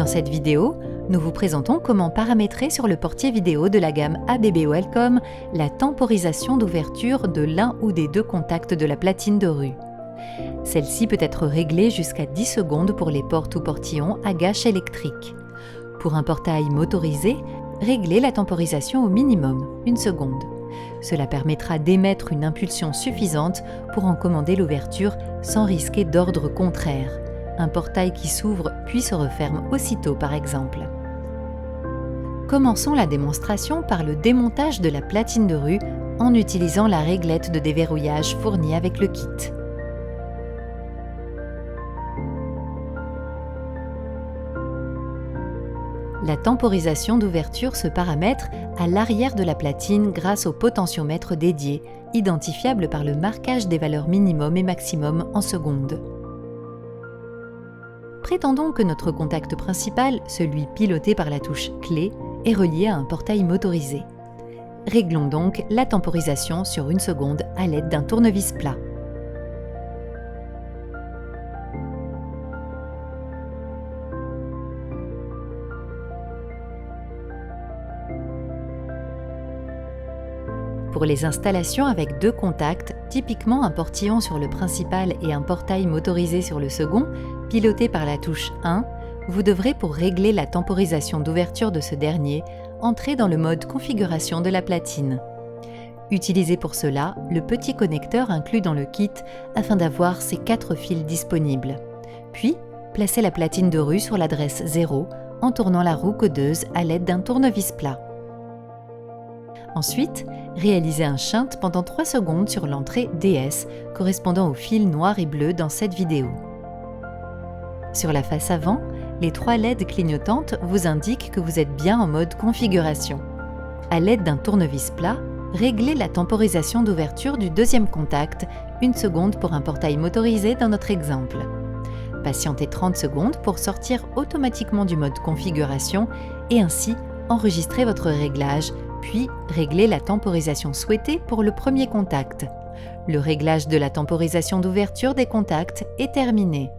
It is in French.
Dans cette vidéo, nous vous présentons comment paramétrer sur le portier vidéo de la gamme ABB Wellcome la temporisation d'ouverture de l'un ou des deux contacts de la platine de rue. Celle-ci peut être réglée jusqu'à 10 secondes pour les portes ou portillons à gâche électrique. Pour un portail motorisé, réglez la temporisation au minimum, 1 seconde. Cela permettra d'émettre une impulsion suffisante pour en commander l'ouverture sans risquer d'ordre contraire. Un portail qui s'ouvre puis se referme aussitôt par exemple. Commençons la démonstration par le démontage de la platine de rue en utilisant la réglette de déverrouillage fournie avec le kit. La temporisation d'ouverture se paramètre à l'arrière de la platine grâce au potentiomètre dédié, identifiable par le marquage des valeurs minimum et maximum en secondes. Prétendons que notre contact principal, celui piloté par la touche clé, est relié à un portail motorisé. Réglons donc la temporisation sur 1 seconde à l'aide d'un tournevis plat. Pour les installations avec 2 contacts, typiquement un portillon sur le principal et un portail motorisé sur le second, piloté par la touche 1, vous devrez, pour régler la temporisation d'ouverture de ce dernier, entrer dans le mode configuration de la platine. Utilisez pour cela le petit connecteur inclus dans le kit afin d'avoir ces 4 fils disponibles. Puis, placez la platine de rue sur l'adresse 0 en tournant la roue codeuse à l'aide d'un tournevis plat. Ensuite, réalisez un shunt pendant 3 secondes sur l'entrée DS, correspondant au fil noir et bleu dans cette vidéo. Sur la face avant, les 3 LED clignotantes vous indiquent que vous êtes bien en mode configuration. À l'aide d'un tournevis plat, réglez la temporisation d'ouverture du deuxième contact, 1 seconde pour un portail motorisé dans notre exemple. Patientez 30 secondes pour sortir automatiquement du mode configuration et ainsi enregistrer votre réglage, puis réglez la temporisation souhaitée pour le premier contact. Le réglage de la temporisation d'ouverture des contacts est terminé.